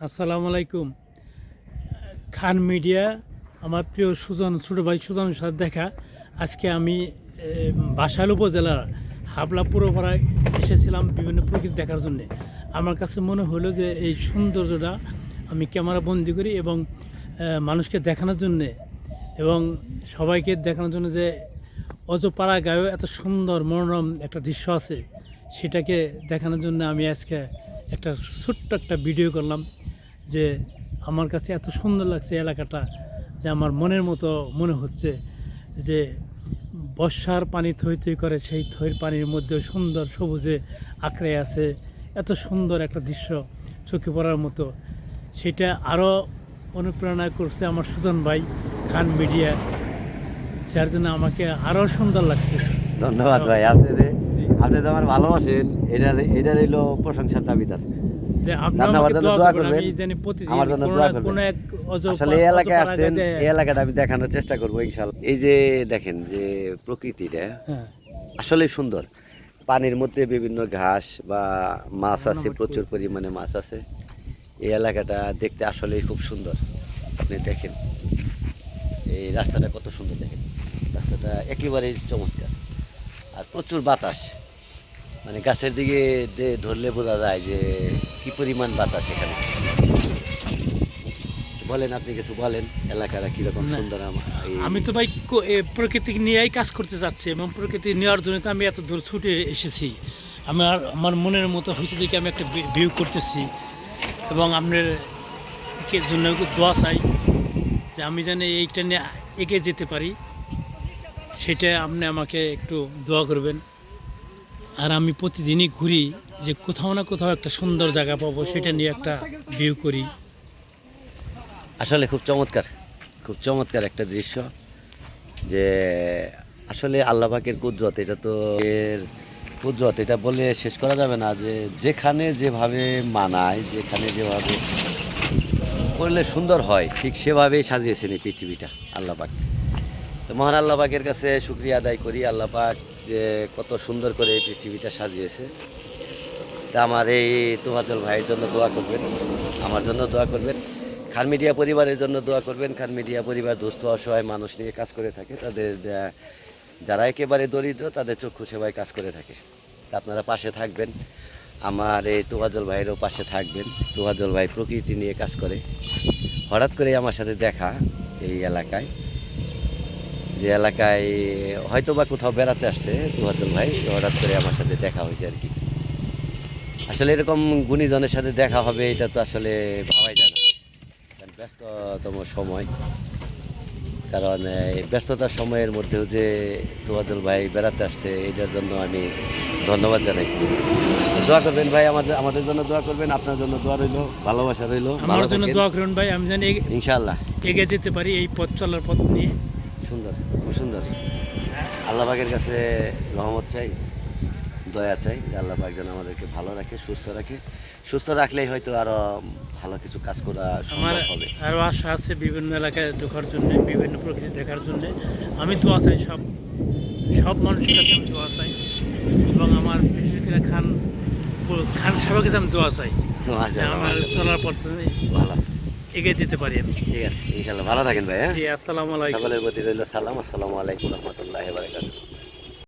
আসসালামু আলাইকুম। খান মিডিয়া, আমার প্রিয় সুজন, ছোটো ভাই সুজনের সাথে দেখা। আজকে আমি বাসাইল উপজেলার হাবলা পুরোপাড়ায় এসেছিলাম বিভিন্ন প্রকৃতি দেখার জন্যে। আমার কাছে মনে হলো যে এই সৌন্দর্যটা আমি ক্যামেরা বন্দি করি এবং মানুষকে দেখানোর জন্যে এবং সবাইকে দেখানোর জন্য যে অজপাড়া গায়েও এত সুন্দর মনোরম একটা দৃশ্য আছে, সেটাকে দেখানোর জন্য আমি আজকে একটা ছোট্ট একটা ভিডিও করলাম। যে আমার কাছে এত সুন্দর লাগছে এলাকাটা, যে আমার মনের মতো মনে হচ্ছে যে বর্ষার পানি থই থই করে, সেই থইর পানির মধ্যে সুন্দর সবুজে আঁকড়ে আছে। এত সুন্দর একটা দৃশ্য চোখে পড়ার মতো। সেটা আরও অনুপ্রেরণা করছে আমার সুজন ভাই খান মিডিয়া, যার জন্য আমাকে আরও সুন্দর লাগছে। ধন্যবাদ ভাই, আপনি তো আমার ভালোবাসেন, এটা রইল প্রশংসার দাবিদার। আসলে এই এলাকায় আসছেন, এই এলাকাটা আমি দেখানোর চেষ্টা করবো ইনশাল্লাহ। এই যে দেখেন যে প্রকৃতিটা আসলে সুন্দর, পানির মধ্যে বিভিন্ন ঘাস বা মাছ আছে, প্রচুর পরিমাণে মাছ আছে। এই এলাকাটা দেখতে আসলে খুব সুন্দর। আপনি দেখেন এই রাস্তাটা কত সুন্দর, দেখেন রাস্তাটা একেবারেই চমৎকার, আর প্রচুর বাতাস। মানে গাছের দিকে ধরলে বোঝা যায় যে কি পরিমাণ বাতাস এখানে। বলেন, আপনি কিছু বলেন, এলাকাটা কিরকম সুন্দর। আমি তো ভাই প্রকৃতি নিয়েই কাজ করতে চাচ্ছি এবং প্রকৃতি নেওয়ার জন্য তো আমি এত দূর ছুটে এসেছি। আমার মনের মতো হয়েছে দেখে আমি একটা ভিউ করতেছি এবং আপনার জন্য দোয়া চাই যে আমি জানি এইটা নিয়ে এগিয়ে যেতে পারি। সেটা আপনি আমাকে একটু দোয়া করবেন। আর আমি প্রতিদিনই ঘুরি যে কোথাও না কোথাও একটা সুন্দর জায়গা পাবো, সেটা নিয়ে একটা ভিউ করি। আসলে খুব চমৎকার, খুব চমৎকার একটা দৃশ্য। যে আসলে আল্লাহ পাকের কুদরত, এটা তো এর কুদরত, এটা বলে শেষ করা যাবে না। যে যেখানে যেভাবে মানায়, যেখানে যেভাবে করলে সুন্দর হয়, ঠিক সেভাবেই সাজিয়েছেন এই পৃথিবীটা আল্লাহ পাক। তো মহান আল্লাহ পাকের কাছে শুকরিয়া আদায় করি, আল্লাহ পাক যে কত সুন্দর করে এই পৃথিবীটা সাজিয়েছে। তা আমার এই তোফাজ্জল ভাইয়ের জন্য দোয়া করবেন, আমার জন্য দোয়া করবেন, খান মিডিয়া পরিবারের জন্য দোয়া করবেন। খান মিডিয়া পরিবার দুস্থ অসহায় মানুষ নিয়ে কাজ করে থাকে, তাদের যারা একেবারে দরিদ্র তাদের চক্ষু সেবায় কাজ করে থাকে। তা আপনারা পাশে থাকবেন, আমার এই তোফাজ্জল ভাইয়েরও পাশে থাকবেন। তোফাজ্জল ভাই প্রকৃতি নিয়ে কাজ করে। হঠাৎ করে আমার সাথে দেখা এই এলাকায়, যে এলাকায় হয়তো বা কোথাও বেড়াতে আসছে তোফাজ্জল ভাই, হঠাৎ করে আমার সাথে দেখা হয়েছে আর কি। আসলে এরকম গুণীজনের সাথে দেখা হবে এটা তো আসলে ভাবাই যায় না, কারণ ব্যস্ততম সময়। কারণ এই ব্যস্ততার সময়ের মধ্যেও যে তোফাজ্জল ভাই বেড়াতে আসছে, এটার জন্য আমি ধন্যবাদ জানাই। দোয়া করবেন ভাই, আমাদের জন্য দোয়া করবেন, আপনার জন্য দোয়া রইল, ভালোবাসা রইল। আমার জন্য দোয়া করুন ভাই, আমি জানি ইনশাআল্লাহ এগিয়ে যেতে পারি এই পথ চলার পথ নিয়ে। সুন্দর, খুব সুন্দর। আল্লাহ পাকের কাছে রহমত চাই, দয়া চাই যে আল্লাহ পাক যেন আমাদেরকে ভালো রাখে, সুস্থ রাখে। সুস্থ রাখলেই হয়তো আরো ভালো কিছু কাজ করা সম্ভব হবে। আরও আশা আছে বিভিন্ন এলাকায় ঢোকার জন্য, বিভিন্ন প্রকৃতি দেখার জন্য। আমি দোয়া চাই, সব মানুষের কাছে আমি দোয়া চাই এবং আমার বিশেষ করে খান সাহেবের কাছে আমি দোয়া চাই আমার চলার পথে ভালো এগিয়ে যেতে পারি আমি। ঠিক আছে, ইনশাআল্লাহ ভালো থাকেন ভাই। জি, আসসালামু আলাইকুম। সকলের প্রতি রইল সালাম। আসসালামু আলাইকুম রহমতুল্লাহি ওয়া বারাকাতুহু।